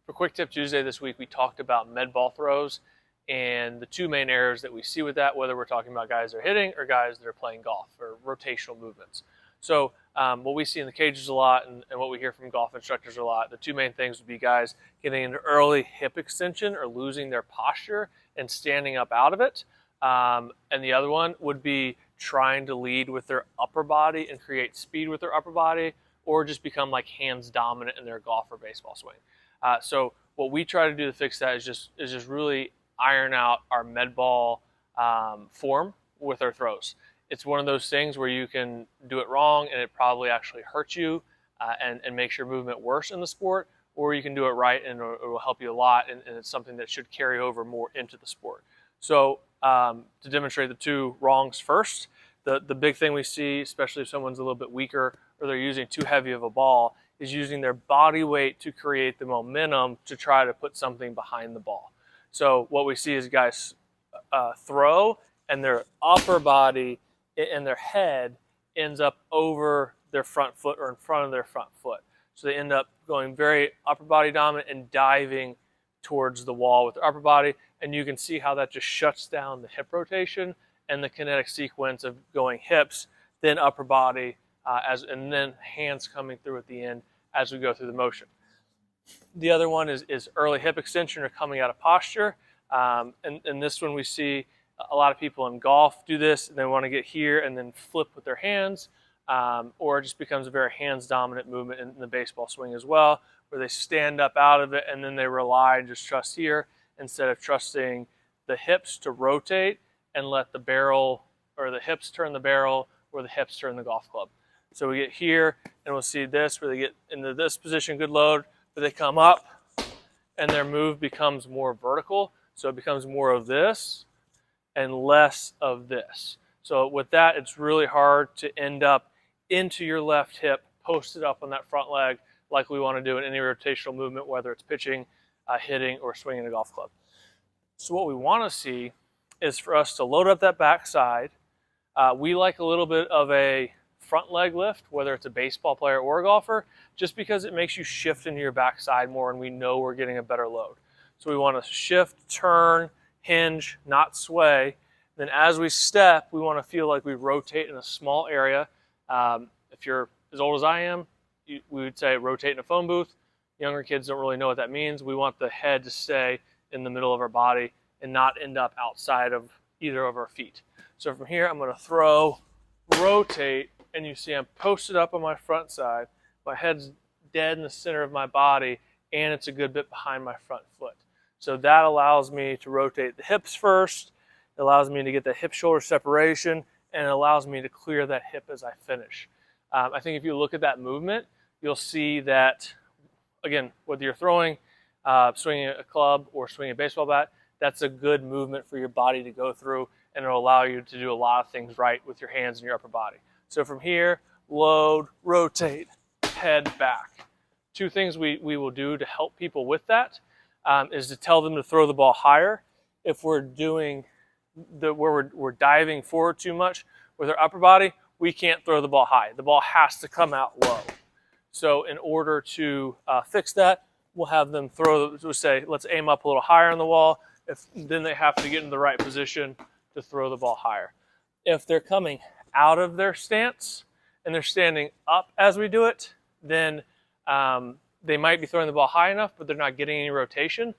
For Quick Tip Tuesday this week, we talked about med ball throws and the two main errors that we see with that, whether we're talking about guys that are hitting or guys that are playing golf or rotational movements. So what we see in the cages a lot and what we hear from golf instructors a lot, the two main things would be guys getting into early hip extension or losing their posture and standing up out of it. And the other one would be trying to lead with their upper body and create speed with their upper body, or just become like hands dominant in their golf or baseball swing. So what we try to do to fix that is just really iron out our med ball form with our throws. It's one of those things where you can do it wrong and it probably actually hurts you and makes your movement worse in the sport, or you can do it right and it will help you a lot, and it's something that should carry over more into the sport. So to demonstrate the two wrongs first, the big thing we see, especially if someone's a little bit weaker or they're using too heavy of a ball, is using their body weight to create the momentum to try to put something behind the ball. So what we see is guys throw and their upper body and their head ends up over their front foot or in front of their front foot. So they end up going very upper body dominant and diving towards the wall with their upper body. And you can see how that just shuts down the hip rotation and the kinetic sequence of going hips, then upper body, and then hands coming through at the end as we go through the motion. The other one is early hip extension or coming out of posture. And this one we see a lot of people in golf do this, and they want to get here and then flip with their hands, or it just becomes a very hands dominant movement in the baseball swing as well, where they stand up out of it and then they rely and just trust here instead of trusting the hips to rotate and let the barrel or the hips turn the barrel or the hips turn the golf club. So we get here and we'll see this where they get into this position, good load, but they come up and their move becomes more vertical. So it becomes more of this and less of this. So with that, it's really hard to end up into your left hip, posted up on that front leg like we want to do in any rotational movement, whether it's pitching, hitting, or swinging a golf club. So what we want to see is for us to load up that backside. We like a little bit of a front leg lift, whether it's a baseball player or a golfer, just because it makes you shift into your backside more and we know we're getting a better load. So we want to shift, turn, hinge, not sway. Then as we step, we want to feel like we rotate in a small area. If you're as old as I am, we would say rotate in a phone booth. Younger kids don't really know what that means. We want the head to stay in the middle of our body and not end up outside of either of our feet. So from here, I'm going to throw, rotate, and you see I'm posted up on my front side. My head's dead in the center of my body, and it's a good bit behind my front foot. So that allows me to rotate the hips first. It allows me to get the hip-shoulder separation, and it allows me to clear that hip as I finish. I think if you look at that movement, you'll see that, again, whether you're throwing, swinging a club, or swinging a baseball bat, that's a good movement for your body to go through, and it'll allow you to do a lot of things right with your hands and your upper body. So from here, load, rotate, head back. Two things we will do to help people with that is to tell them to throw the ball higher. If we're doing where we're diving forward too much with our upper body, we can't throw the ball high. The ball has to come out low. So in order to fix that, we'll have them we'll say, let's aim up a little higher on the wall. Then they have to get in the right position to throw the ball higher. If they're coming out of their stance and they're standing up as we do it, then they might be throwing the ball high enough, but they're not getting any rotation.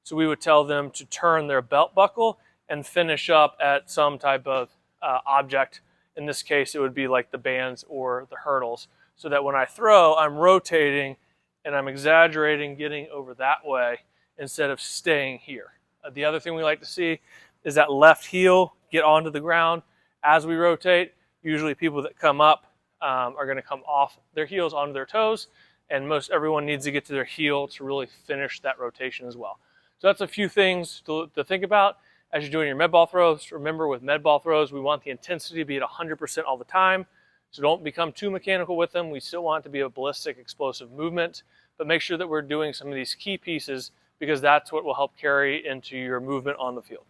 So we would tell them to turn their belt buckle and finish up at some type of object. In this case, it would be like the bands or the hurdles, so that when I throw, I'm rotating and I'm exaggerating getting over that way instead of staying here. The other thing we like to see is that left heel get onto the ground as we rotate. Usually people that come up are going to come off their heels onto their toes, and most everyone needs to get to their heel to really finish that rotation as well. So that's a few things to think about as you're doing your med ball throws. Remember, with med ball throws, we want the intensity to be at 100% all the time. So don't become too mechanical with them. We still want it to be a ballistic, explosive movement, but make sure that we're doing some of these key pieces, because that's what will help carry into your movement on the field.